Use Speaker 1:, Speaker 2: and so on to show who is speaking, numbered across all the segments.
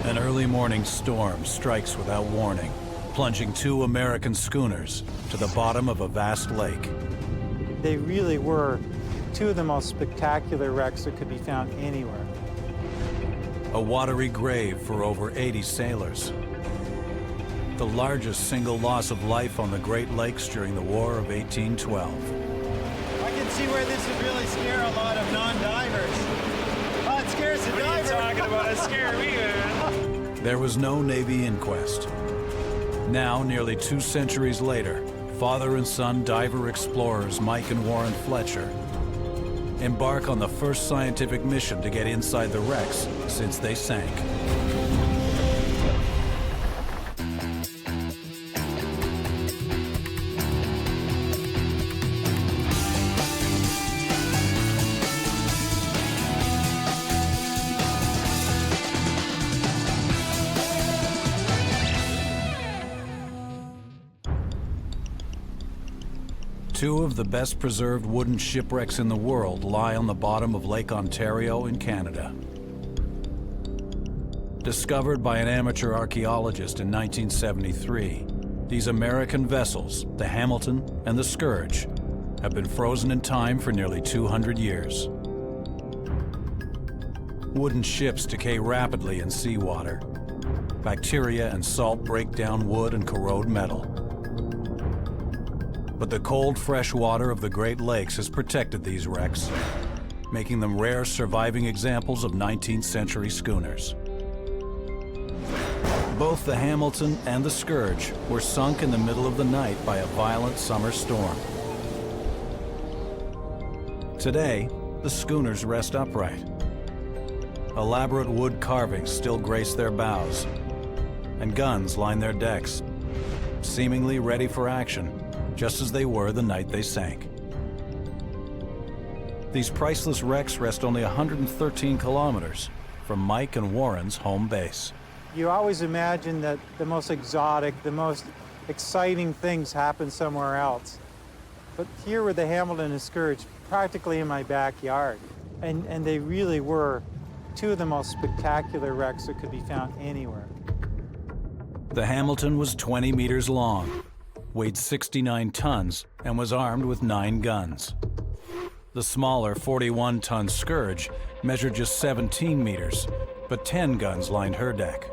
Speaker 1: An early morning storm strikes without warning, plunging 2 American schooners to the bottom of a vast lake.
Speaker 2: They really were 2 of the most spectacular wrecks that could be found anywhere.
Speaker 1: A watery grave for over 80 sailors. The largest single loss of life on the Great Lakes during the War of 1812.
Speaker 3: I can see where this would really scare a lot of non-divers. Oh, it scares the diver. What are you talking about? It scared me, man.
Speaker 1: There was no Navy inquest. Now, nearly 2 centuries later, father and son diver explorers Mike and Warren Fletcher embark on the first scientific mission to get inside the wrecks since they sank. Two of the best preserved wooden shipwrecks in the world lie on the bottom of Lake Ontario in Canada. Discovered by an amateur archaeologist in 1973, these American vessels, the Hamilton and the Scourge, have been frozen in time for nearly 200 years. Wooden ships decay rapidly in seawater. Bacteria and salt break down wood and corrode metal. But the cold, fresh water of the Great Lakes has protected these wrecks, making them rare surviving examples of 19th century schooners. Both the Hamilton and the Scourge were sunk in the middle of the night by a violent summer storm. Today, the schooners rest upright. Elaborate wood carvings still grace their bows, and guns line their decks, seemingly ready for action, just as they were the night they sank. These priceless wrecks rest only 113 kilometers from Mike and Warren's home base.
Speaker 2: You always imagine that the most exotic, the most exciting things happen somewhere else. But here were the Hamilton and Scourge, practically in my backyard. And they really were 2 of the most spectacular wrecks that could be found anywhere.
Speaker 1: The Hamilton was 20 meters long, weighed 69 tons, and was armed with 9 guns. The smaller 41-ton Scourge measured just 17 meters, but 10 guns lined her deck.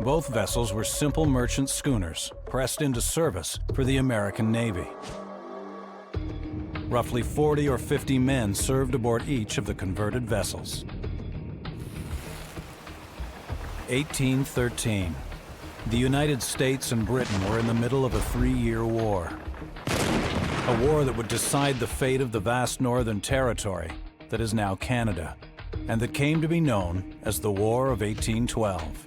Speaker 1: Both vessels were simple merchant schooners pressed into service for the American Navy. Roughly 40 or 50 men served aboard each of the converted vessels. 1813. The United States and Britain were in the middle of a 3-year war. A war that would decide the fate of the vast northern territory that is now Canada, and that came to be known as the War of 1812.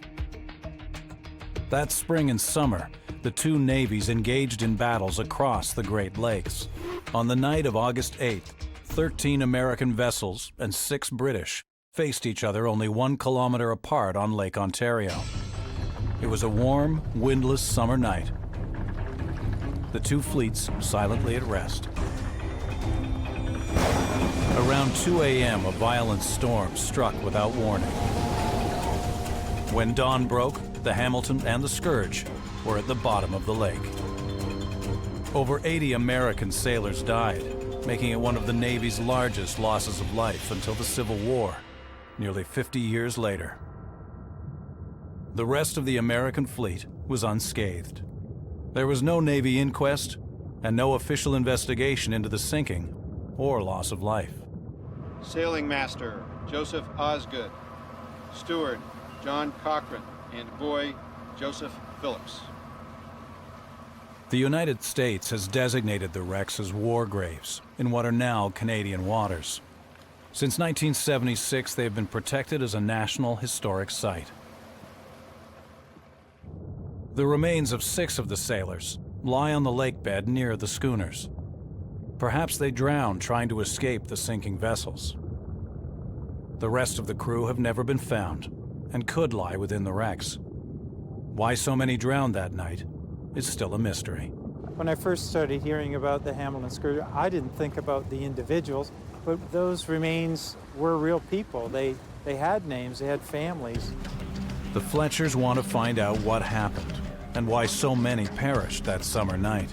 Speaker 1: That spring and summer, the 2 navies engaged in battles across the Great Lakes. On the night of August 8th, 13 American vessels and 6 British faced each other only 1 kilometer apart on Lake Ontario. It was a warm, windless summer night. The 2 fleets silently at rest. Around 2 a.m., a violent storm struck without warning. When dawn broke, the Hamilton and the Scourge were at the bottom of the lake. Over 80 American sailors died, making it one of the Navy's largest losses of life until the Civil War, nearly 50 years later. The rest of the American fleet was unscathed. There was no Navy inquest and no official investigation into the sinking or loss of life.
Speaker 3: Sailing Master Joseph Osgood, Steward John Cochran, and Boy Joseph Phillips.
Speaker 1: The United States has designated the wrecks as war graves in what are now Canadian waters. Since 1976, they have been protected as a National Historic Site. The remains of 6 of the sailors lie on the lake bed near the schooners. Perhaps they drowned trying to escape the sinking vessels. The rest of the crew have never been found and could lie within the wrecks. Why so many drowned that night is still a mystery.
Speaker 2: When I first started hearing about the Hamilton and Scourge, I didn't think about the individuals, but those remains were real people. They had names, they had families.
Speaker 1: The Fletchers want to find out what happened and why so many perished that summer night.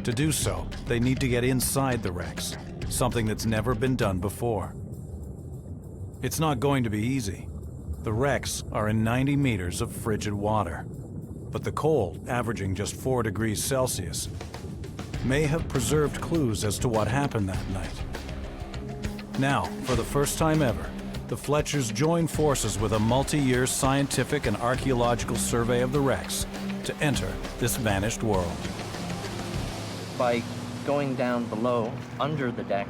Speaker 1: To do so, they need to get inside the wrecks, something that's never been done before. It's not going to be easy. The wrecks are in 90 meters of frigid water, but the cold, averaging just 4 degrees Celsius, may have preserved clues as to what happened that night. Now, for the first time ever, the Fletchers join forces with a multi-year scientific and archaeological survey of the wrecks to enter this vanished world.
Speaker 4: By going down below, under the deck,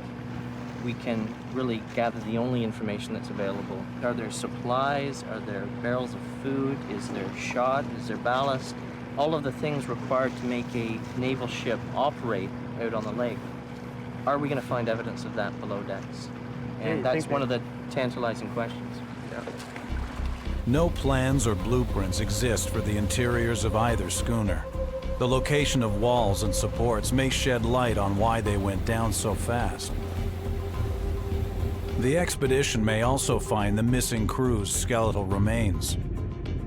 Speaker 4: we can really gather the only information that's available. Are there supplies? Are there barrels of food? Is there shot? Is there ballast? All of the things required to make a naval ship operate out on the lake. Are we going to find evidence of that below decks? And that's one of the tantalizing questions.
Speaker 3: Yeah.
Speaker 1: No plans or blueprints exist for the interiors of either schooner. The location of walls and supports may shed light on why they went down so fast. The expedition may also find the missing crew's skeletal remains.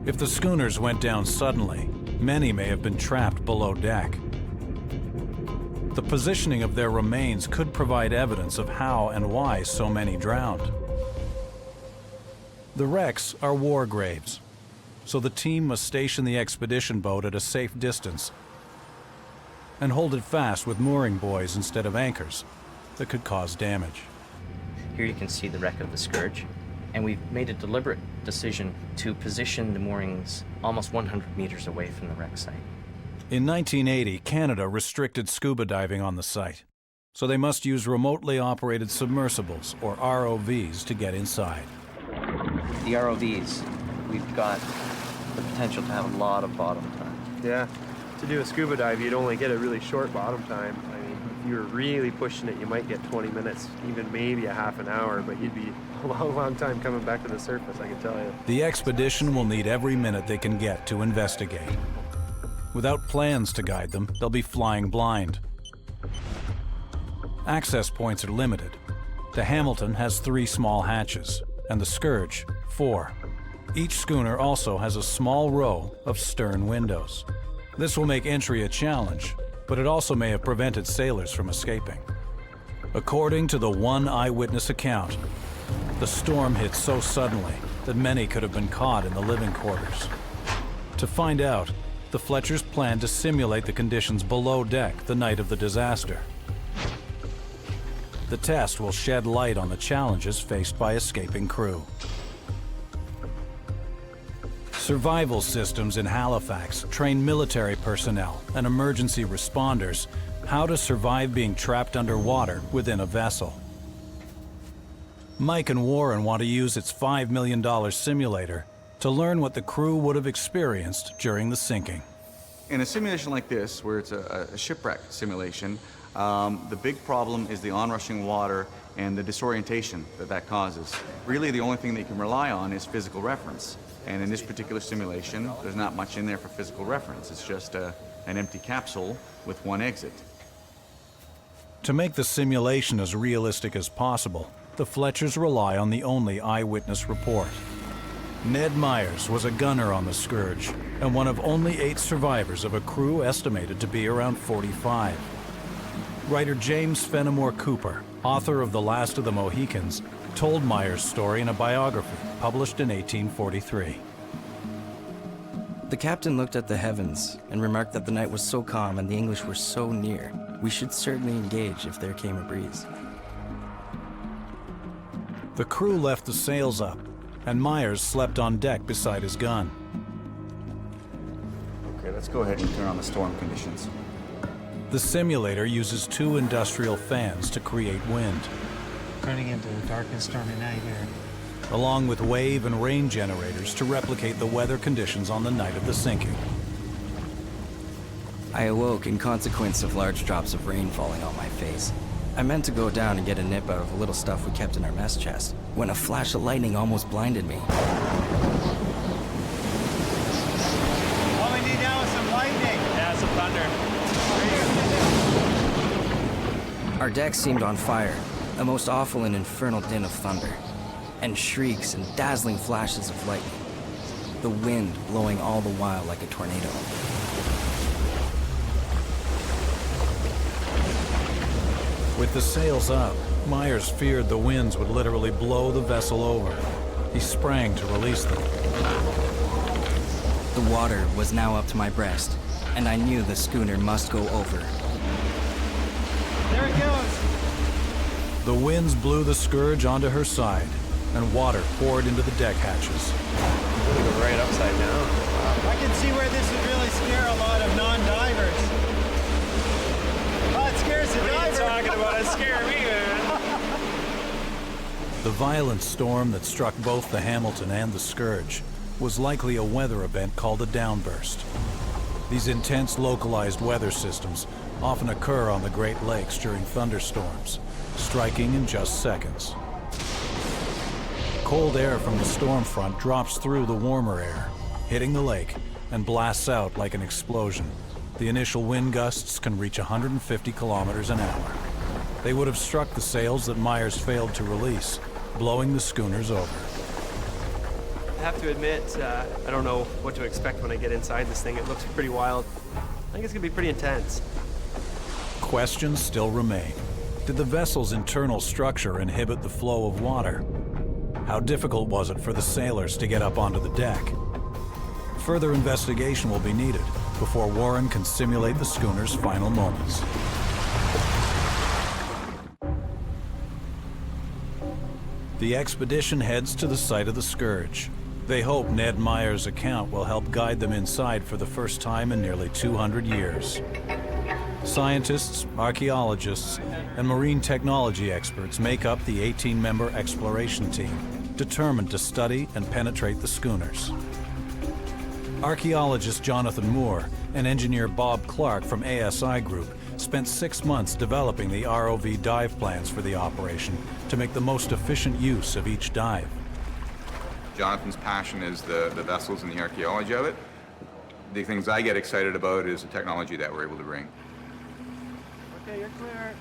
Speaker 1: If the schooners went down suddenly, many may have been trapped below deck. The positioning of their remains could provide evidence of how and why so many drowned. The wrecks are war graves, so the team must station the expedition boat at a safe distance and hold it fast with mooring buoys instead of anchors that could cause damage.
Speaker 4: Here you can see the wreck of the Scourge, and we've made a deliberate decision to position the moorings almost 100 meters away from the wreck site.
Speaker 1: In 1980, Canada restricted scuba diving on the site, so they must use remotely operated submersibles, or ROVs, to get inside.
Speaker 4: The ROVs, we've got the potential to have a lot of bottom time.
Speaker 3: Yeah. To do a scuba dive, you'd only get a really short bottom time. I mean, if you were really pushing it, you might get 20 minutes, even maybe a half an hour, but you'd be a long time coming back to the surface, I can tell you.
Speaker 1: The expedition will need every minute they can get to investigate. Without plans to guide them, they'll be flying blind. Access points are limited. The Hamilton has 3 small hatches, and the Scourge, 4. Each schooner also has a small row of stern windows. This will make entry a challenge, but it also may have prevented sailors from escaping. According to the one eyewitness account, the storm hit so suddenly that many could have been caught in the living quarters. To find out, the Fletchers planned to simulate the conditions below deck the night of the disaster. The test will shed light on the challenges faced by escaping crew. Survival systems in Halifax train military personnel and emergency responders how to survive being trapped underwater within a vessel. Mike and Warren want to use its $5 million simulator to learn what the crew would have experienced during the sinking.
Speaker 5: In a simulation like this, where it's a shipwreck simulation, the big problem is the onrushing water and the disorientation that causes. Really, the only thing that you can rely on is physical reference. And in this particular simulation, there's not much in there for physical reference. It's just an empty capsule with one exit.
Speaker 1: To make the simulation as realistic as possible, the Fletchers rely on the only eyewitness report. Ned Myers was a gunner on the Scourge and one of only 8 survivors of a crew estimated to be around 45. Writer James Fenimore Cooper, author of The Last of the Mohicans, told Myers' story in a biography published in 1843.
Speaker 6: The captain looked at the heavens and remarked that the night was so calm and the English were so near. We should certainly engage if there came a breeze.
Speaker 1: The crew left the sails up, and Myers slept on deck beside his gun.
Speaker 5: Okay, let's go ahead and turn on the storm conditions.
Speaker 1: The simulator uses 2 industrial fans to create wind,
Speaker 2: Turning into a dark and stormy night here.
Speaker 1: along with wave and rain generators to replicate the weather conditions on the night of the sinking.
Speaker 6: I awoke in consequence of large drops of rain falling on my face. I meant to go down and get a nip out of a little stuff we kept in our mess chest, when a flash of lightning almost blinded me.
Speaker 3: All we need now is some lightning. Yeah, some thunder.
Speaker 6: Our deck seemed on fire, a most awful and infernal din of thunder, and shrieks and dazzling flashes of lightning. the wind blowing all the while like a tornado.
Speaker 1: With the sails up, Myers feared the winds would literally blow the vessel over. He sprang to release them.
Speaker 6: The water was now up to my breast, and I knew the schooner must go over.
Speaker 2: There it goes.
Speaker 1: The winds blew the Scourge onto her side, and water poured into the deck hatches.
Speaker 3: I'm gonna go right upside down.
Speaker 2: I can see where this would really scare a lot of non-divers. Oh, it scares the diver.
Speaker 3: What are you talking about? It scared me, man.
Speaker 1: The violent storm that struck both the Hamilton and the Scourge was likely a weather event called a downburst. These intense localized weather systems often occur on the Great Lakes during thunderstorms, striking in just seconds. Cold air from the storm front drops through the warmer air, hitting the lake, and blasts out like an explosion. The initial wind gusts can reach 150 kilometers an hour. They would have struck the sails that Myers failed to release, blowing the schooners over.
Speaker 3: I have to admit, I don't know what to expect when I get inside this thing. It looks pretty wild. I think it's gonna be pretty intense.
Speaker 1: Questions still remain. Did the vessel's internal structure inhibit the flow of water? How difficult was it for the sailors to get up onto the deck? Further investigation will be needed before Warren can simulate the schooner's final moments. The expedition heads to the site of the Scourge. They hope Ned Myers' account will help guide them inside for the first time in nearly 200 years. Scientists, archaeologists, and marine technology experts make up the 18-member exploration team, determined to study and penetrate the schooners. Archaeologist Jonathan Moore and engineer Bob Clark from ASI Group spent 6 months developing the ROV dive plans for the operation to make the most efficient use of each dive.
Speaker 7: Jonathan's passion is the vessels and the archaeology of it. The things I get excited about is the technology that we're able to bring.
Speaker 2: Okay, you're clear.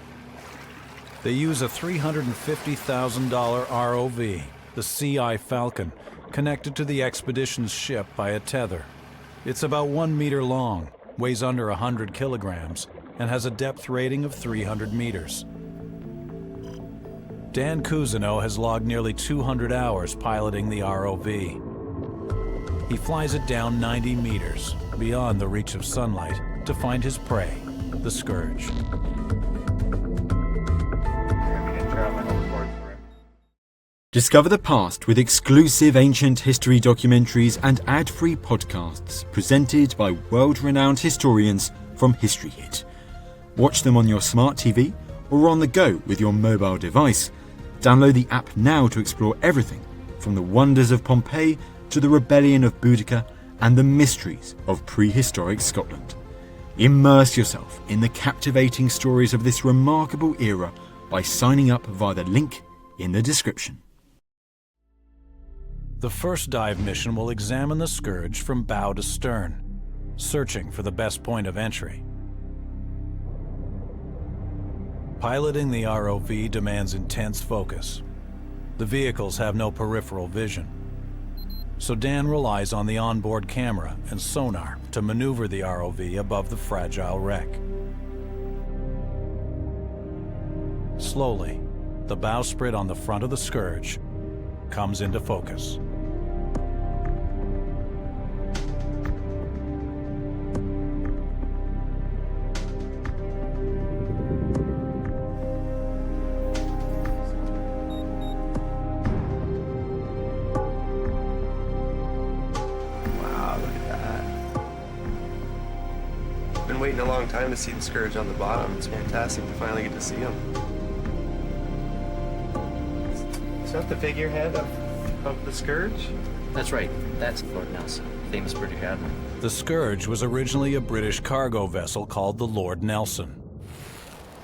Speaker 1: They use a $350,000 ROV, the CI Falcon, connected to the expedition's ship by a tether. It's about 1 meter long, weighs under 100 kilograms, and has a depth rating of 300 meters. Dan Cousineau has logged nearly 200 hours piloting the ROV. He flies it down 90 meters, beyond the reach of sunlight, to find his prey, the Scourge.
Speaker 8: Discover the past with exclusive ancient history documentaries and ad-free podcasts presented by world-renowned historians from History Hit. Watch them on your smart TV or on the go with your mobile device. Download the app now to explore everything from the wonders of Pompeii to the rebellion of Boudica and the mysteries of prehistoric Scotland. Immerse yourself in the captivating stories of this remarkable era by signing up via the link in the description.
Speaker 1: The first dive mission will examine the Scourge from bow to stern, searching for the best point of entry. Piloting the ROV demands intense focus. The vehicles have no peripheral vision, so Dan relies on the onboard camera and sonar to maneuver the ROV above the fragile wreck. Slowly, the bowsprit on the front of the Scourge comes into focus.
Speaker 3: Waiting a long time to see the Scourge on the bottom. It's fantastic to finally get to see him. Is that the figurehead of the Scourge?
Speaker 4: That's right. That's Lord Nelson, famous British admiral.
Speaker 1: The Scourge was originally a British cargo vessel called the Lord Nelson.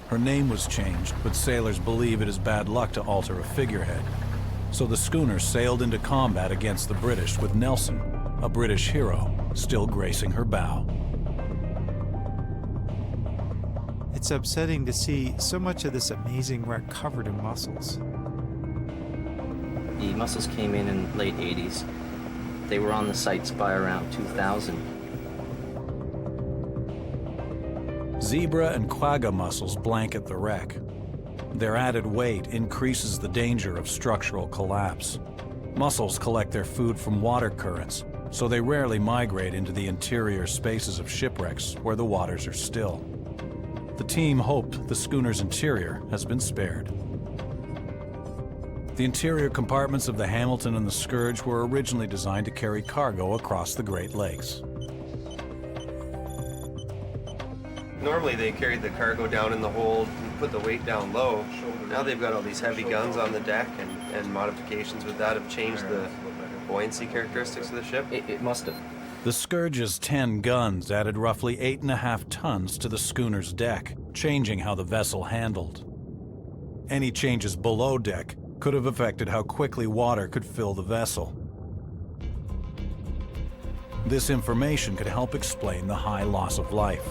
Speaker 1: Her name was changed, but sailors believe it is bad luck to alter a figurehead. So the schooner sailed into combat against the British with Nelson, a British hero, still gracing her bow.
Speaker 2: It's upsetting to see so much of this amazing wreck covered in mussels.
Speaker 4: The mussels came in late 80s. They were on the sites by around 2000.
Speaker 1: Zebra and quagga mussels blanket the wreck. Their added weight increases the danger of structural collapse. Mussels collect their food from water currents, so they rarely migrate into the interior spaces of shipwrecks where the waters are still. The team hoped the schooner's interior has been spared. The interior compartments of the Hamilton and the Scourge were originally designed to carry cargo across the Great Lakes.
Speaker 3: Normally they carried the cargo down in the hold and put the weight down low. Now they've got all these heavy guns on the deck, and modifications with that have changed the buoyancy characteristics of the ship.
Speaker 4: It must have.
Speaker 1: The Scourge's 10 guns added roughly 8.5 tons to the schooner's deck, changing how the vessel handled. Any changes below deck could have affected how quickly water could fill the vessel. This information could help explain the high loss of life.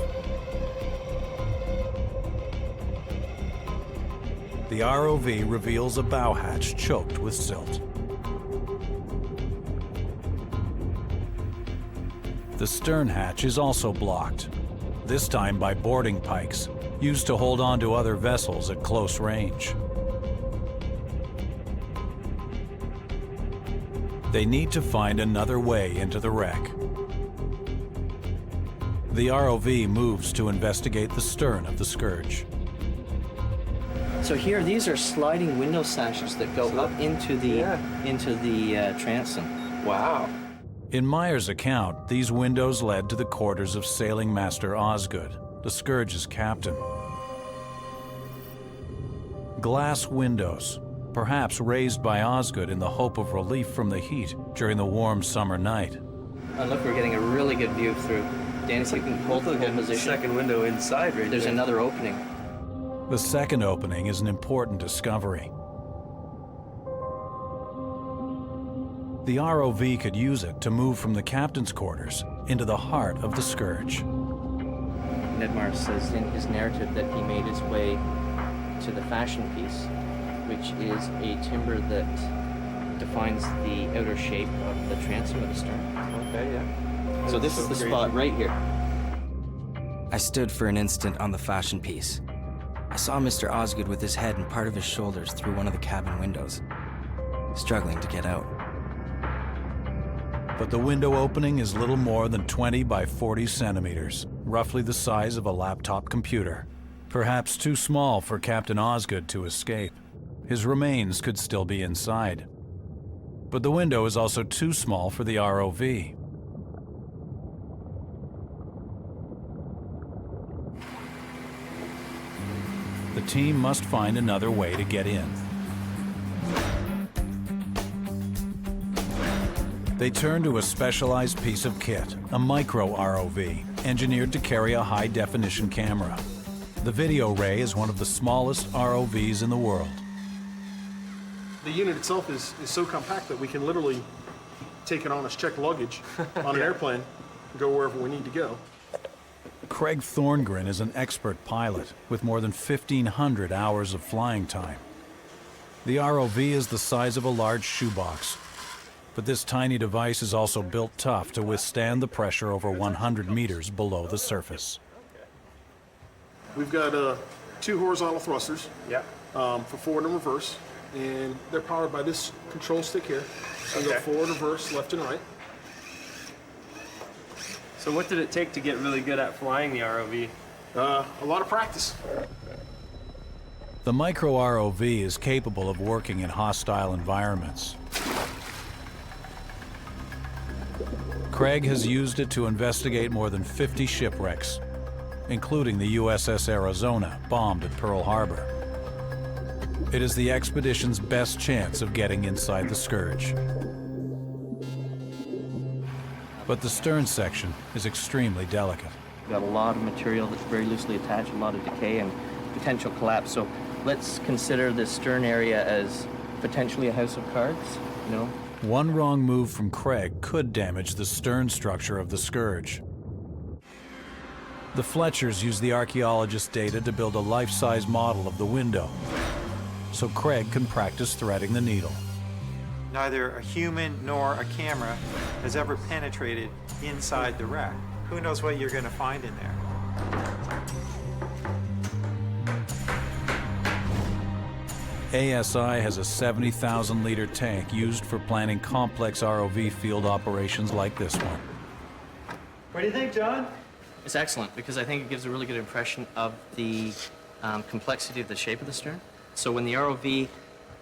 Speaker 1: The ROV reveals a bow hatch choked with silt. The stern hatch is also blocked, this time by boarding pikes, used to hold on to other vessels at close range. They need to find another way into the wreck. The ROV moves to investigate the stern of the Scourge.
Speaker 4: So here, these are sliding window sashes that go up into the transom.
Speaker 3: Wow.
Speaker 1: In Myers' account, these windows led to the quarters of Sailing Master Osgood, the Scourge's captain. Glass windows, perhaps raised by Osgood in the hope of relief from the heat during the warm summer night.
Speaker 4: And look, we're getting a really good view through. Danny, if you can hold the whole position.
Speaker 3: Second window inside right
Speaker 4: There's
Speaker 3: there.
Speaker 4: another opening.
Speaker 1: The second opening is an important discovery. The ROV could use it to move from the captain's quarters into the heart of the Scourge.
Speaker 4: Ned Myers says in his narrative that he made his way to the fashion piece, which is a timber that defines the outer shape of the transom of the stern.
Speaker 3: Okay, yeah.
Speaker 4: So this is the spot right here.
Speaker 6: I stood for an instant on the fashion piece. I saw Mr. Osgood with his head and part of his shoulders through one of the cabin windows, struggling to get out.
Speaker 1: But the window opening is little more than 20 by 40 centimeters, roughly the size of a laptop computer. Perhaps too small for Captain Osgood to escape. His remains could still be inside. But the window is also too small for the ROV. The team must find another way to get in. They turn to a specialized piece of kit, a micro ROV, engineered to carry a high-definition camera. The video ray is one of the smallest ROVs in the world.
Speaker 9: The unit itself is so compact that we can literally take it on as checked luggage on an airplane and go wherever we need to go.
Speaker 1: Craig Thorngren is an expert pilot with more than 1,500 hours of flying time. The ROV is the size of a large shoebox, but this tiny device is also built tough to withstand the pressure over 100 meters below the surface.
Speaker 9: We've got 2 horizontal thrusters
Speaker 3: Yeah.
Speaker 9: for forward and reverse, and they're powered by this control stick here. So you go forward, reverse, left and right.
Speaker 3: So what did it take to get really good at flying the ROV?
Speaker 9: A lot of practice.
Speaker 1: The micro ROV is capable of working in hostile environments. Craig has used it to investigate more than 50 shipwrecks, including the USS Arizona, bombed at Pearl Harbor. It is the expedition's best chance of getting inside the Scourge. But the stern section is extremely delicate.
Speaker 4: We've got a lot of material that's very loosely attached, a lot of decay and potential collapse. So let's consider this stern area as potentially a house of cards, you know?
Speaker 1: One wrong move from Craig could damage the stern structure of the Scourge. The Fletchers used the archaeologists' data to build a life-size model of the window, so Craig can practice threading the needle.
Speaker 2: Neither a human nor a camera has ever penetrated inside the wreck. Who knows what you're going to find in there?
Speaker 1: ASI has a 70,000-liter tank used for planning complex ROV field operations like this one.
Speaker 2: What do you think, John?
Speaker 4: It's excellent because I think it gives a really good impression of the complexity of the shape of the stern. So when the ROV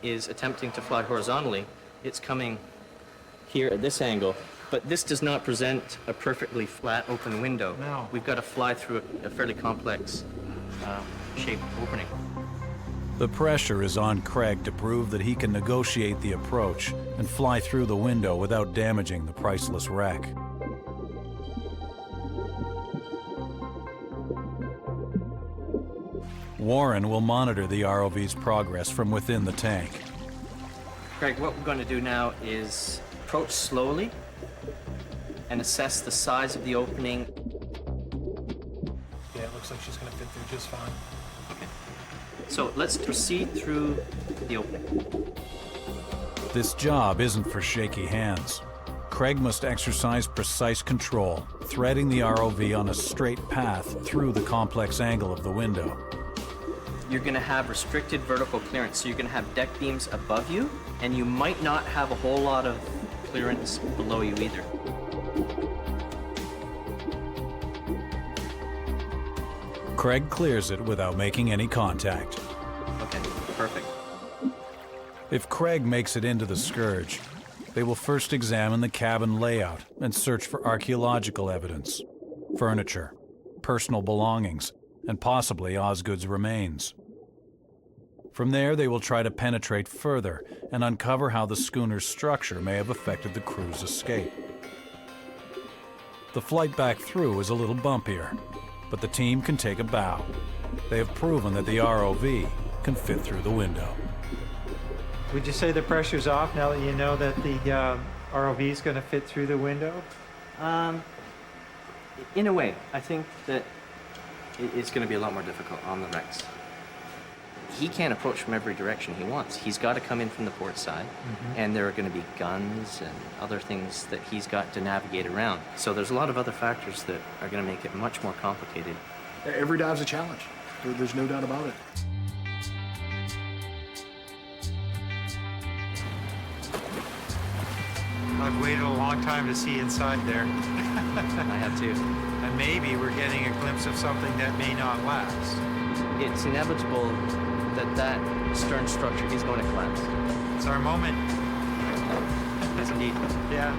Speaker 4: is attempting to fly horizontally, it's coming here at this angle, but this does not present a perfectly flat open window.
Speaker 2: No.
Speaker 4: We've got to fly through a fairly complex shaped opening.
Speaker 1: The pressure is on Craig to prove that he can negotiate the approach and fly through the window without damaging the priceless wreck. Warren will monitor the ROV's progress from within the tank.
Speaker 4: Craig, what we're going to do now is approach slowly and assess the size of the opening.
Speaker 9: Yeah, it looks like she's going to fit through just fine.
Speaker 4: Okay. So let's proceed through the opening.
Speaker 1: This job isn't for shaky hands. Craig must exercise precise control, threading the ROV on a straight path through the complex angle of the window.
Speaker 4: You're going to have restricted vertical clearance, so you're going to have deck beams above you, and you might not have a whole lot of clearance below you either.
Speaker 1: Craig clears it without making any contact.
Speaker 4: Okay, perfect.
Speaker 1: If Craig makes it into the Scourge, they will first examine the cabin layout and search for archaeological evidence, furniture, personal belongings, and possibly Osgood's remains. From there, they will try to penetrate further and uncover how the schooner's structure may have affected the crew's escape. The flight back through is a little bumpier, but the team can take a bow. They have proven that the ROV can fit through the window.
Speaker 2: Would you say the pressure's off now that you know that the ROV is going to fit through the window?
Speaker 4: In a way, I think that it's going to be a lot more difficult on the wrecks. He can't approach from every direction he wants. He's got to come in from the port side, and there are going to be guns and other things that he's got to navigate around. So there's a lot of other factors that are going to make it much more complicated.
Speaker 9: Every dive's a challenge. There's no doubt about it.
Speaker 2: I've waited a long time to see inside there.
Speaker 4: I have too.
Speaker 2: And maybe we're getting a glimpse of something that may not last.
Speaker 4: It's inevitable that that stern structure is going to collapse.
Speaker 2: It's our moment.
Speaker 4: Yes, indeed.
Speaker 2: Yeah.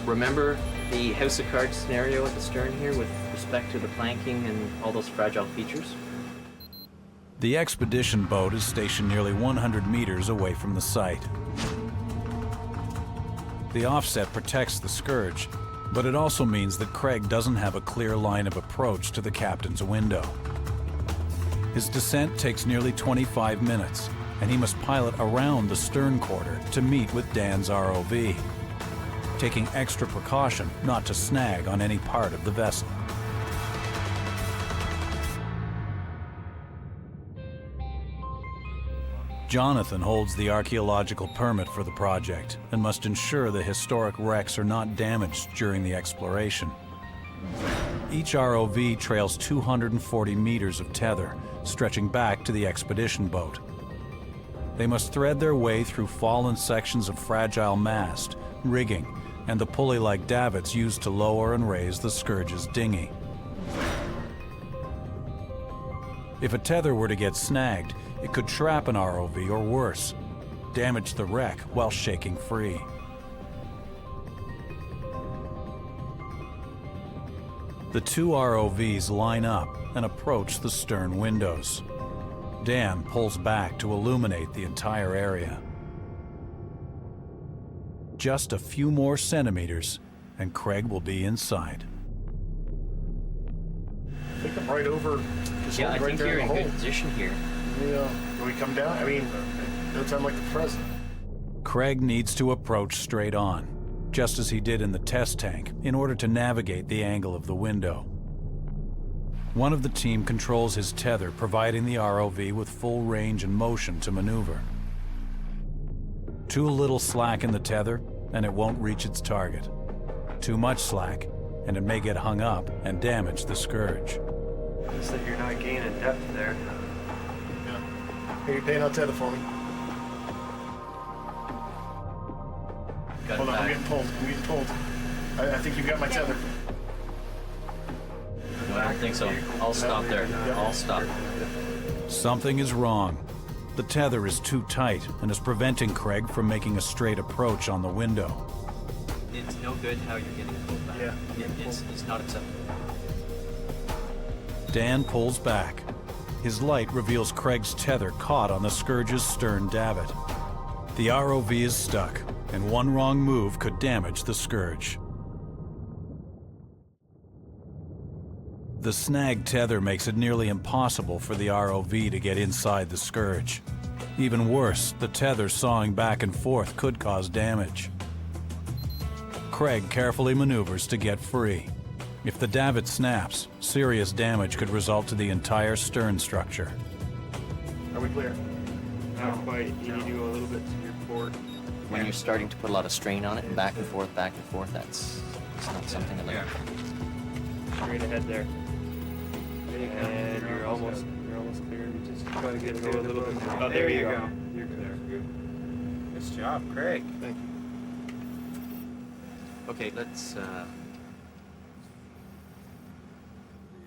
Speaker 4: Remember the house of cards scenario at the stern here with respect to the planking and all those fragile features?
Speaker 1: The expedition boat is stationed nearly 100 meters away from the site. The offset protects the Scourge, but it also means that Craig doesn't have a clear line of approach to the captain's window. His descent takes nearly 25 minutes, and he must pilot around the stern quarter to meet with Dan's ROV, taking extra precaution not to snag on any part of the vessel. Jonathan holds the archaeological permit for the project and must ensure the historic wrecks are not damaged during the exploration. Each ROV trails 240 meters of tether, stretching back to the expedition boat. They must thread their way through fallen sections of fragile mast, rigging, and the pulley-like davits used to lower and raise the Scourge's dinghy. If a tether were to get snagged, it could trap an ROV or worse, damage the wreck while shaking free. The two ROVs line up and approach the stern windows. Dan pulls back to illuminate the entire area. Just a few more centimeters, and Craig will be inside.
Speaker 9: Take them right over. Just
Speaker 4: Yeah, I
Speaker 9: hold right
Speaker 4: think
Speaker 9: there
Speaker 4: you're
Speaker 9: in
Speaker 4: in
Speaker 9: the
Speaker 4: good
Speaker 9: hole.
Speaker 4: position here.
Speaker 9: Yeah. When we come down, I mean, no time like the present.
Speaker 1: Craig needs to approach straight on, just as he did in the test tank, in order to navigate the angle of the window. One of the team controls his tether, providing the ROV with full range and motion to maneuver. Too little slack in the tether, and it won't reach its target. Too much slack, and it may get hung up and damage the Scourge.
Speaker 3: It's that you're not gaining depth there.
Speaker 9: Yeah. Here, you paying out tether for me.
Speaker 4: Got
Speaker 9: Hold
Speaker 4: it
Speaker 9: on, I'm
Speaker 4: back.
Speaker 9: getting pulled. I'm getting pulled. I think you've got my tether.
Speaker 4: I don't think so. I'll stop there. I'll stop.
Speaker 1: Something is wrong. The tether is too tight and is preventing Craig from making a straight approach on the window.
Speaker 4: It's no good how you're getting pulled back.
Speaker 9: Yeah.
Speaker 4: It's not acceptable.
Speaker 1: Dan pulls back. His light reveals Craig's tether caught on the Scourge's stern davit. The ROV is stuck, and one wrong move could damage the Scourge. The snag tether makes it nearly impossible for the ROV to get inside the Scourge. Even worse, the tether sawing back and forth could cause damage. Craig carefully maneuvers to get free. If the davit snaps, serious damage could result to the entire stern structure.
Speaker 9: Are we clear?
Speaker 3: Not quite. You need to go a little bit to your port.
Speaker 4: When you're starting to put a lot of strain on it and back and forth, it's not something I like.
Speaker 3: Yeah. Straight ahead there. And you're almost clear. You just gotta get to a little bit more. Oh, there you go. You're clear. Nice job, Craig.
Speaker 9: Thank you.
Speaker 4: Okay, let's.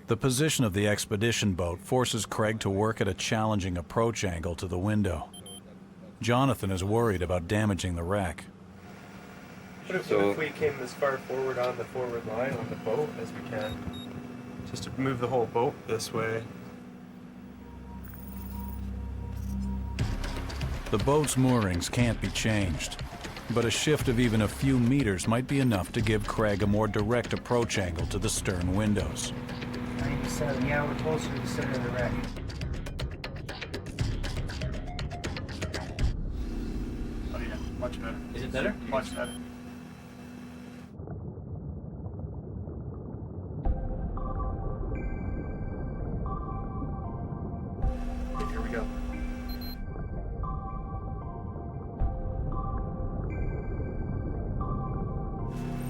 Speaker 1: The position of the expedition boat forces Craig to work at a challenging approach angle to the window. Jonathan is worried about damaging the wreck.
Speaker 3: What if we came as far forward on the forward line on the boat as we can? Just to move the whole boat this way.
Speaker 1: The boat's moorings can't be changed, but a shift of even a few meters might be enough to give Craig a more direct approach angle to the stern windows.
Speaker 10: 97, yeah, we're closer to the center of the wreck.
Speaker 9: Oh yeah, much better.
Speaker 4: Is it better?
Speaker 9: Much better. Okay, here we go.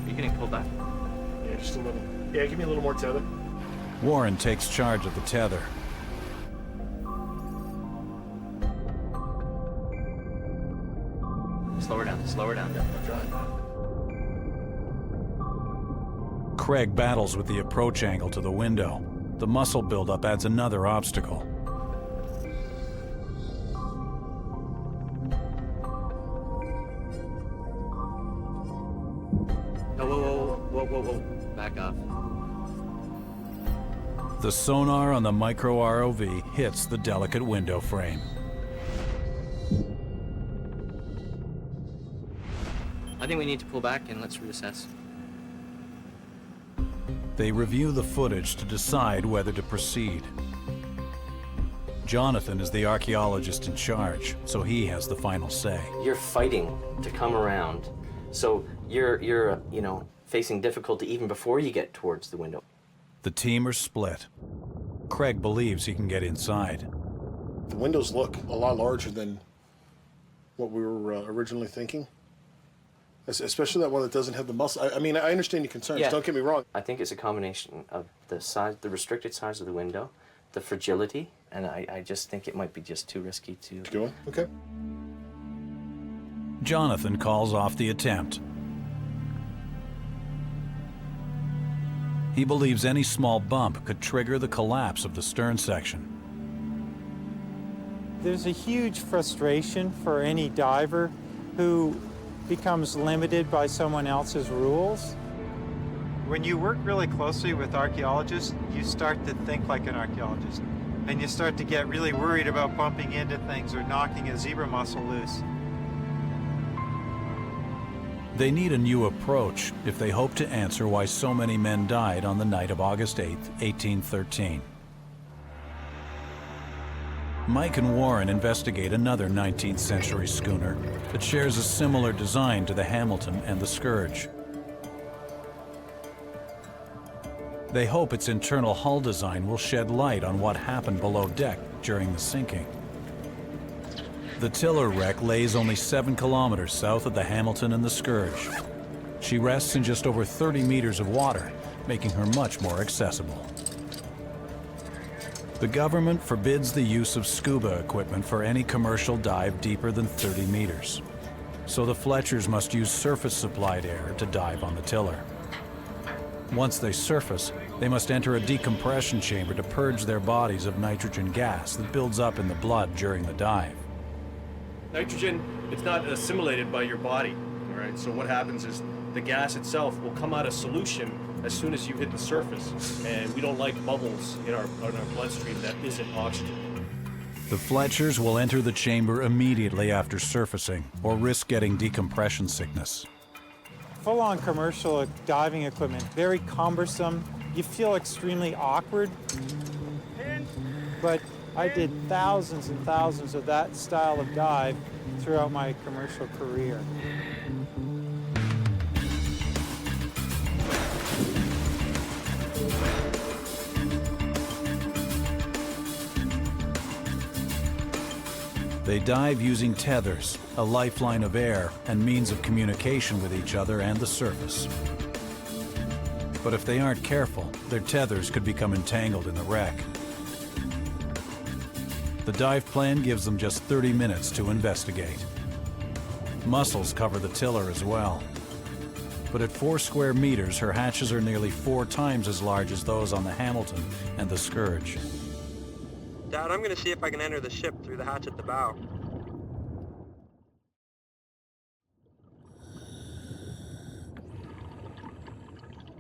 Speaker 4: Are you getting pulled back?
Speaker 9: Yeah, just a little. Yeah, give me a little more tether.
Speaker 1: Warren takes charge of the tether.
Speaker 4: Slow her down. Slow her down.
Speaker 9: I'm trying.
Speaker 1: Craig battles with the approach angle to the window. The muscle buildup adds another obstacle.
Speaker 4: Whoa. Back up.
Speaker 1: The sonar on the micro ROV hits the delicate window frame.
Speaker 4: I think we need to pull back and let's reassess.
Speaker 1: They review the footage to decide whether to proceed. Jonathan is the archaeologist in charge, so he has the final say.
Speaker 4: You're fighting to come around, so you're facing difficulty even before you get towards the window.
Speaker 1: The team are split. Craig believes he can get inside.
Speaker 9: The windows look a lot larger than what we were originally thinking. Especially that one that doesn't have the muscle. I mean, I understand your concerns,
Speaker 4: Yeah.
Speaker 9: don't get me wrong.
Speaker 4: I think it's a combination of the size, the restricted size of the window, the fragility, and I just think it might be just too risky to...
Speaker 9: Go on, okay.
Speaker 1: Jonathan calls off the attempt. He believes any small bump could trigger the collapse of the stern section.
Speaker 2: There's a huge frustration for any diver who becomes limited by someone else's rules. When you work really closely with archaeologists, you start to think like an archaeologist. And you start to get really worried about bumping into things or knocking a zebra mussel loose.
Speaker 1: They need a new approach if they hope to answer why so many men died on the night of August 8, 1813. Mike and Warren investigate another 19th century schooner that shares a similar design to the Hamilton and the Scourge. They hope its internal hull design will shed light on what happened below deck during the sinking. The tiller wreck lays only 7 kilometers south of the Hamilton and the Scourge. She rests in just over 30 meters of water, making her much more accessible. The government forbids the use of scuba equipment for any commercial dive deeper than 30 meters. So the Fletchers must use surface-supplied air to dive on the tiller. Once they surface, they must enter a decompression chamber to purge their bodies of nitrogen gas that builds up in the blood during the dive.
Speaker 11: Nitrogen, it's not assimilated by your body, all right? So what happens is the gas itself will come out of solution as soon as you hit the surface, and we don't like bubbles in our bloodstream that isn't oxygen.
Speaker 1: The Fletchers will enter the chamber immediately after surfacing, or risk getting decompression sickness.
Speaker 2: Full-on commercial diving equipment, very cumbersome. You feel extremely awkward. But I did thousands and thousands of that style of dive throughout my commercial career.
Speaker 1: They dive using tethers, a lifeline of air, and means of communication with each other and the surface. But if they aren't careful, their tethers could become entangled in the wreck. The dive plan gives them just 30 minutes to investigate. Mussels cover the tiller as well. But at 4 square meters, her hatches are nearly 4 times as large as those on the Hamilton and the Scourge.
Speaker 12: Dad, I'm gonna see if I can enter the ship through the hatch at the bow.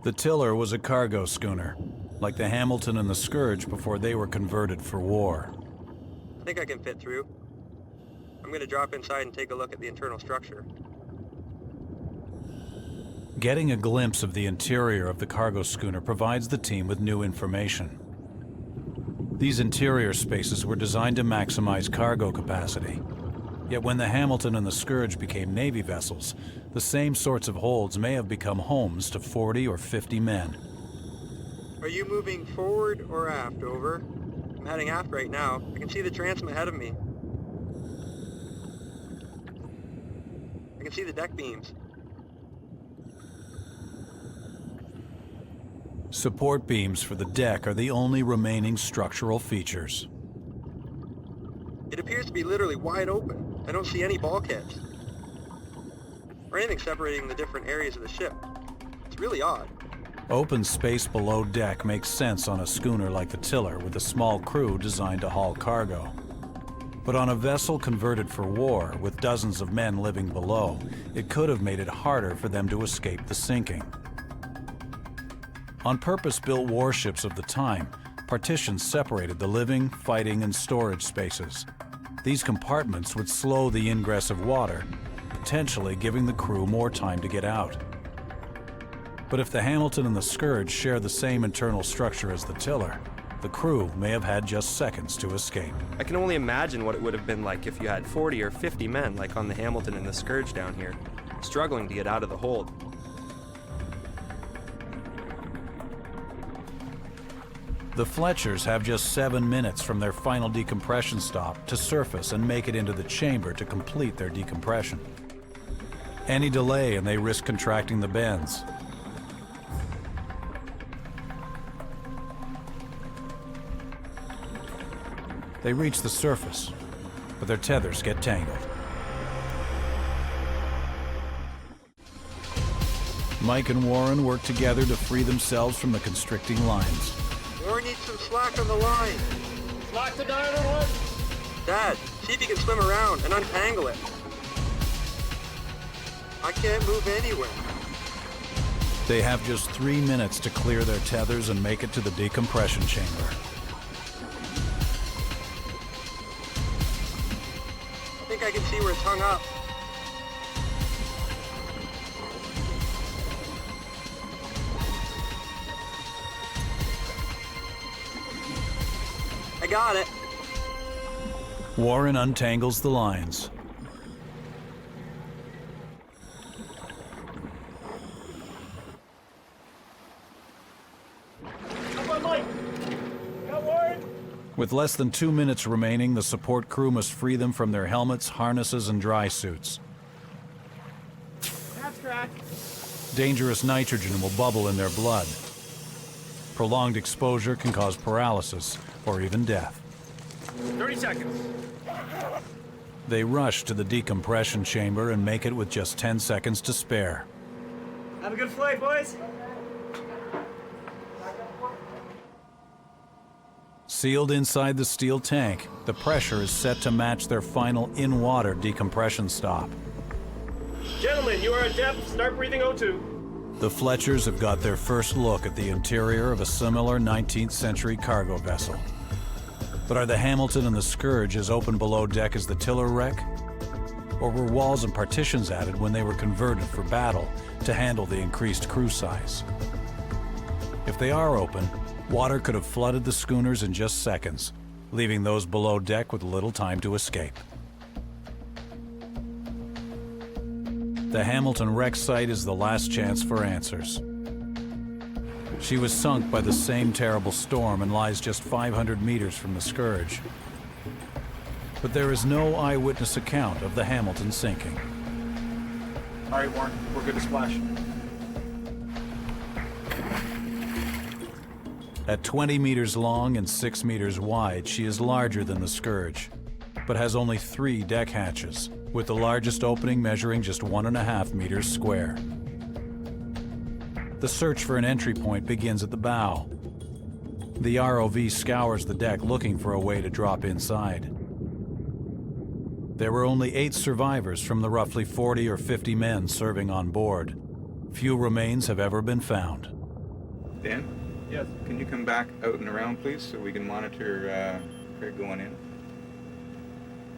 Speaker 1: The tiller was a cargo schooner, like the Hamilton and the Scourge before they were converted for war.
Speaker 12: I think I can fit through. I'm gonna drop inside and take a look at the internal structure.
Speaker 1: Getting a glimpse of the interior of the cargo schooner provides the team with new information. These interior spaces were designed to maximize cargo capacity. Yet when the Hamilton and the Scourge became Navy vessels, the same sorts of holds may have become homes to 40 or 50 men.
Speaker 12: Are you moving forward or aft? Over. I'm heading aft right now. I can see the transom ahead of me. I can see the deck beams.
Speaker 1: Support beams for the deck are the only remaining structural features.
Speaker 12: It appears to be literally wide open. I don't see any bulkheads or anything separating the different areas of the ship. It's really odd.
Speaker 1: Open space below deck makes sense on a schooner like the tiller with a small crew designed to haul cargo. But on a vessel converted for war with dozens of men living below, it could have made it harder for them to escape the sinking. On purpose-built warships of the time, partitions separated the living, fighting, and storage spaces. These compartments would slow the ingress of water, potentially giving the crew more time to get out. But if the Hamilton and the Scourge share the same internal structure as the tiller, the crew may have had just seconds to escape.
Speaker 12: I can only imagine what it would have been like if you had 40 or 50 men like on the Hamilton and the Scourge down here, struggling to get out of the hold.
Speaker 1: The Fletchers have just 7 minutes from their final decompression stop to surface and make it into the chamber to complete their decompression. Any delay and they risk contracting the bends. They reach the surface, but their tethers get tangled. Mike and Warren work together to free themselves from the constricting lines.
Speaker 12: Warren needs some slack on the line.
Speaker 11: Slack the dynamite!
Speaker 12: Dad, see if you can swim around and untangle it. I can't move anywhere.
Speaker 1: They have just 3 minutes to clear their tethers and make it to the decompression chamber.
Speaker 12: I think I can see where it's hung up. I got it.
Speaker 1: Warren untangles the lines.
Speaker 11: Come on, Mike! Got Warren?
Speaker 1: With less than 2 minutes remaining, the support crew must free them from their helmets, harnesses, and dry suits.
Speaker 10: That's cracked.
Speaker 1: Dangerous nitrogen will bubble in their blood. Prolonged exposure can cause paralysis or even death.
Speaker 11: 30 seconds.
Speaker 1: They rush to the decompression chamber and make it with just 10 seconds to spare.
Speaker 10: Have a good flight, boys.
Speaker 1: Sealed inside the steel tank, the pressure is set to match their final in-water decompression stop.
Speaker 11: Gentlemen, you are at depth. Start breathing O2.
Speaker 1: The Fletchers have got their first look at the interior of a similar 19th century cargo vessel. But are the Hamilton and the Scourge as open below deck as the tiller wreck? Or were walls and partitions added when they were converted for battle to handle the increased crew size? If they are open, water could have flooded the schooners in just seconds, leaving those below deck with little time to escape. The Hamilton wreck site is the last chance for answers. She was sunk by the same terrible storm and lies just 500 meters from the Scourge. But there is no eyewitness account of the Hamilton sinking.
Speaker 11: All right, Warren, we're good to splash.
Speaker 1: At 20 meters long and 6 meters wide, she is larger than the Scourge, but has only 3 deck hatches, with the largest opening measuring just 1.5 meters square. The search for an entry point begins at the bow. The ROV scours the deck looking for a way to drop inside. There were only 8 survivors from the roughly 40 or 50 men serving on board. Few remains have ever been found.
Speaker 7: Dan?
Speaker 11: Yes.
Speaker 7: Can you come back out and around, please, so we can monitor Craig going in?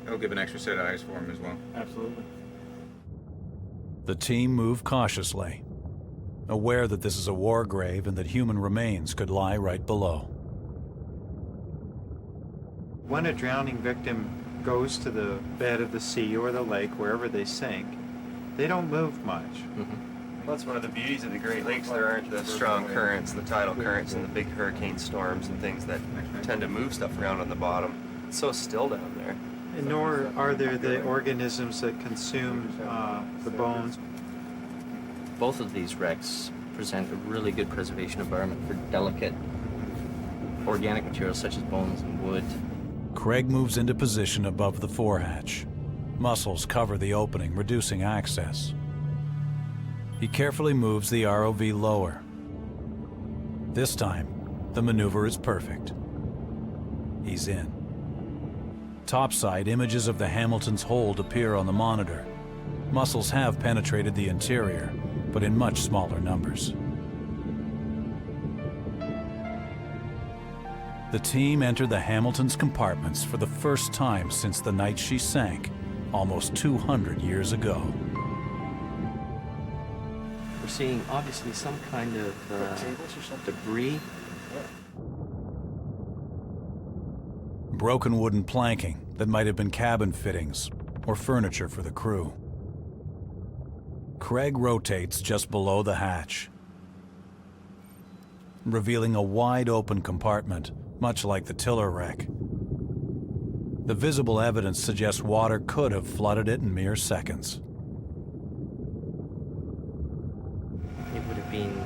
Speaker 7: I'll give an extra set of eyes for him as well.
Speaker 11: Absolutely.
Speaker 1: The team move cautiously, aware that this is a war grave and that human remains could lie right below.
Speaker 2: When a drowning victim goes to the bed of the sea or the lake, wherever they sink, they don't move much.
Speaker 3: Well, that's one of the beauties of the Great Lakes. There aren't the strong currents, the tidal currents, and the big hurricane storms and things that tend to move stuff around on the bottom. It's so still down there.
Speaker 2: And nor are there the organisms that consume the bones.
Speaker 4: Both of these wrecks present a really good preservation environment for delicate organic materials such as bones and wood.
Speaker 1: Craig moves into position above the forehatch. Muscles cover the opening, reducing access. He carefully moves the ROV lower. This time, the maneuver is perfect. He's in. Topside, images of the Hamilton's hold appear on the monitor. Muscles have penetrated the interior, but in much smaller numbers. The team entered the Hamilton's compartments for the first time since the night she sank, almost 200 years ago.
Speaker 4: We're seeing obviously some kind of debris.
Speaker 1: Broken wooden planking that might have been cabin fittings or furniture for the crew. Craig rotates just below the hatch, revealing a wide open compartment, much like the tiller wreck. The visible evidence suggests water could have flooded it in mere seconds.
Speaker 4: It would have been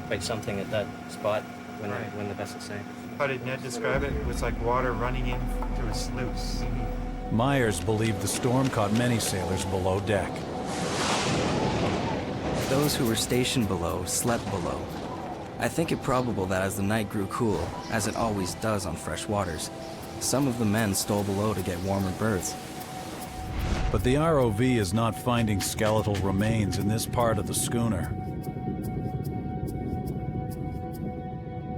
Speaker 4: quite something at that spot when the vessel sank.
Speaker 2: How did Ned describe it? It was like water running into a sluice.
Speaker 1: Myers believed the storm caught many sailors below deck.
Speaker 6: Those who were stationed below slept below. I think it probable that as the night grew cool, as it always does on fresh waters, some of the men stole below to get warmer berths.
Speaker 1: But the ROV is not finding skeletal remains in this part of the schooner.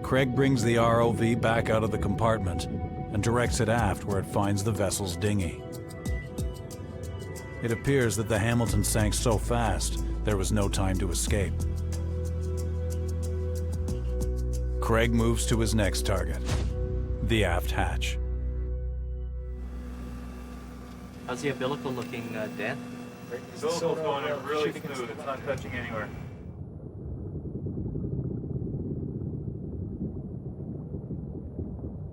Speaker 1: Craig brings the ROV back out of the compartment and directs it aft where it finds the vessel's dinghy. It appears that the Hamilton sank so fast, there was no time to escape. Craig moves to his next target, the aft hatch.
Speaker 4: How's the umbilical looking, Dan?
Speaker 11: It's still going in really smooth. It's not touching anywhere.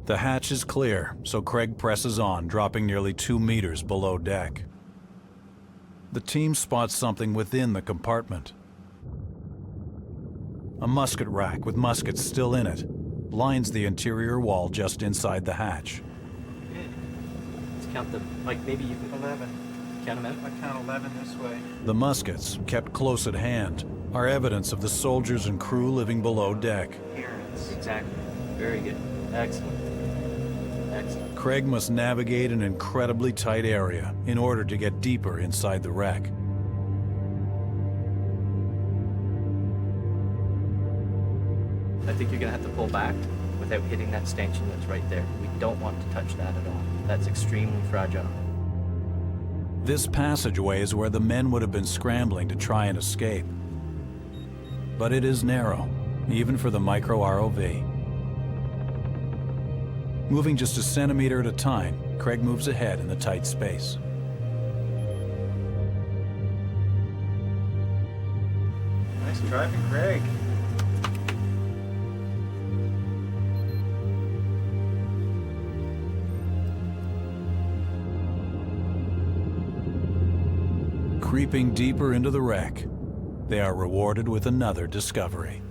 Speaker 1: The hatch is clear, so Craig presses on, dropping nearly 2 meters below deck. The team spots something within the compartment. A musket rack with muskets still in it lines the interior wall just inside the hatch.
Speaker 4: Okay. Let's count them. Mike, maybe you can
Speaker 2: 11.
Speaker 4: count them out.
Speaker 2: I count 11 this way.
Speaker 1: The muskets, kept close at hand, are evidence of the soldiers and crew living below deck.
Speaker 4: Exactly. Very good. Excellent. Excellent.
Speaker 1: Craig must navigate an incredibly tight area in order to get deeper inside the wreck.
Speaker 4: I think you're gonna have to pull back without hitting that stanchion that's right there. We don't want to touch that at all. That's extremely fragile.
Speaker 1: This passageway is where the men would have been scrambling to try and escape. But it is narrow, even for the micro ROV. Moving just a centimeter at a time, Craig moves ahead in the tight space.
Speaker 2: Nice driving, Craig.
Speaker 1: Creeping deeper into the wreck, they are rewarded with another discovery.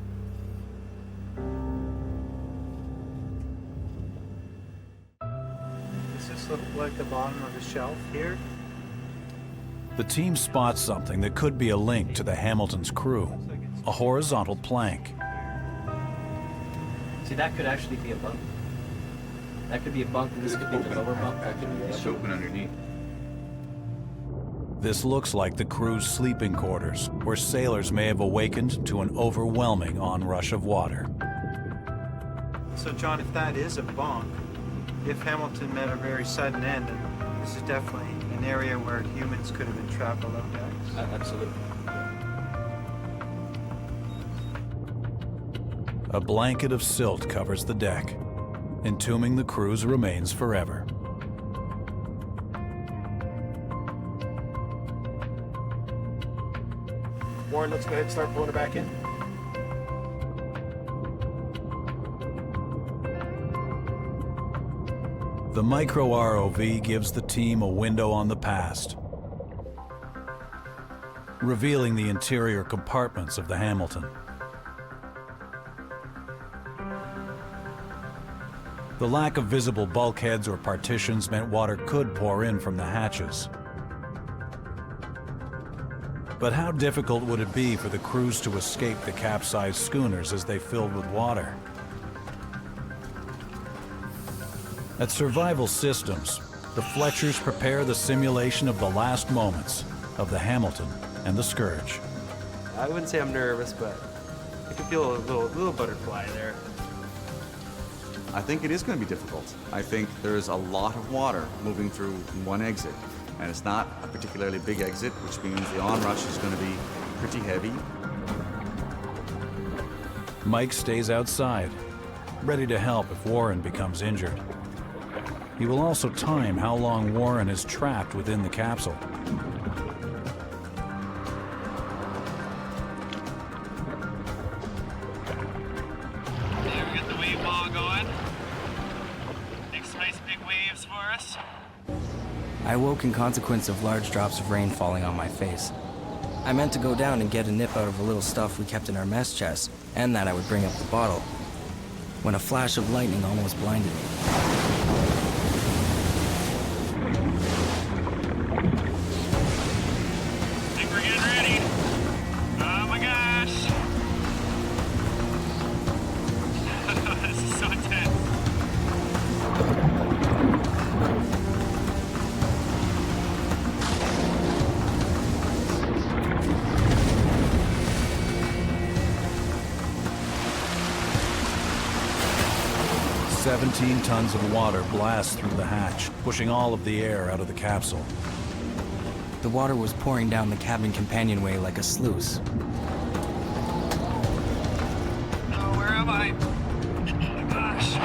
Speaker 2: Does this look like the bottom of a shelf here?
Speaker 1: The team spots something that could be a link to the Hamilton's crew, a horizontal plank.
Speaker 4: See, that could actually be a bunk. That could be a bunk, and this could be the lower bunk. That could be the
Speaker 7: It's open underneath.
Speaker 1: This looks like the crew's sleeping quarters, where sailors may have awakened to an overwhelming onrush of water.
Speaker 2: So, John, if that is a bunk, if Hamilton met a very sudden end, then this is definitely an area where humans could have been trapped below decks.
Speaker 4: Absolutely.
Speaker 1: A blanket of silt covers the deck, entombing the crew's remains forever.
Speaker 11: Warren, let's go ahead and start pulling it back in.
Speaker 1: The micro ROV gives the team a window on the past, revealing the interior compartments of the Hamilton. The lack of visible bulkheads or partitions meant water could pour in from the hatches. But how difficult would it be for the crews to escape the capsized schooners as they filled with water? At Survival Systems, the Fletchers prepare the simulation of the last moments of the Hamilton and the Scourge.
Speaker 3: I wouldn't say I'm nervous, but I can feel a little butterfly there.
Speaker 5: I think it is going to be difficult. I think there's a lot of water moving through one exit, and it's not a particularly big exit, which means the onrush is going to be pretty heavy.
Speaker 1: Mike stays outside, ready to help if Warren becomes injured. He will also time how long Warren is trapped within the capsule.
Speaker 10: Okay, we got the wave ball going. Make some nice big waves for us.
Speaker 6: I awoke in consequence of large drops of rain falling on my face. I meant to go down and get a nip out of the little stuff we kept in our mess chest, and that I would bring up the bottle, when a flash of lightning almost blinded me.
Speaker 10: Think we're getting ready. Oh my gosh. This is so intense.
Speaker 1: "17 tons of water blast through the hatch, pushing all of the air out of the capsule.
Speaker 6: The water was pouring down the cabin companionway like a sluice.
Speaker 10: Oh, where am I? Oh my gosh.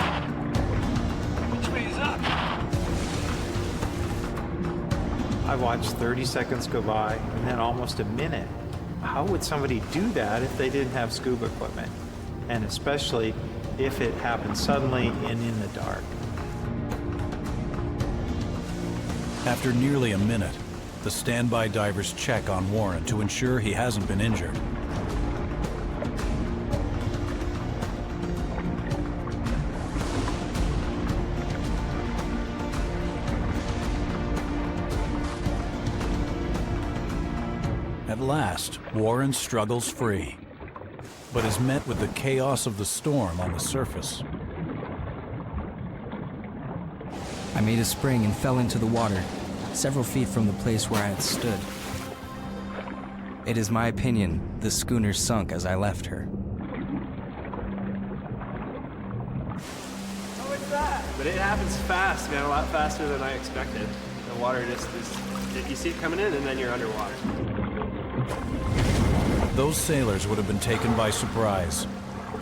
Speaker 10: Which way is up?
Speaker 2: I watched 30 seconds go by and then almost a minute. How would somebody do that if they didn't have scuba equipment? And especially if it happens suddenly and in the dark.
Speaker 1: After nearly a minute, the standby divers check on Warren to ensure he hasn't been injured. At last, Warren struggles free, but is met with the chaos of the storm on the surface.
Speaker 6: I made a spring and fell into the water, several feet from the place where I had stood. It is my opinion the schooner sunk as I left her.
Speaker 3: But it happens fast, man, a lot faster than I expected. The water just is, you see it coming in and then you're underwater.
Speaker 1: Those sailors would have been taken by surprise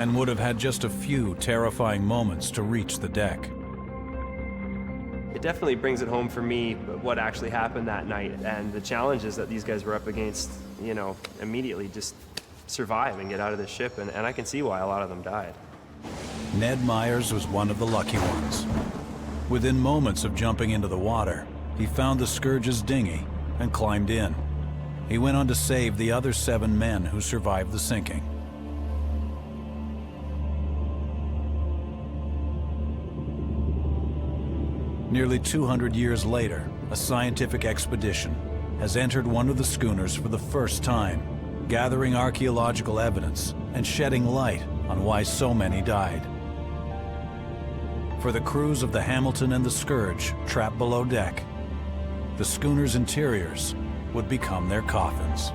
Speaker 1: and would have had just a few terrifying moments to reach the deck.
Speaker 3: It definitely brings it home for me what actually happened that night and the challenges that these guys were up against, you know, immediately just survive and get out of the ship, and I can see why a lot of them died.
Speaker 1: Ned Myers was one of the lucky ones. Within moments of jumping into the water, he found the Scourge's dinghy and climbed in. He went on to save the other 7 men who survived the sinking. Nearly 200 years later, a scientific expedition has entered one of the schooners for the first time, gathering archaeological evidence and shedding light on why so many died. For the crews of the Hamilton and the Scourge trapped below deck, the schooner's interiors would become their coffins.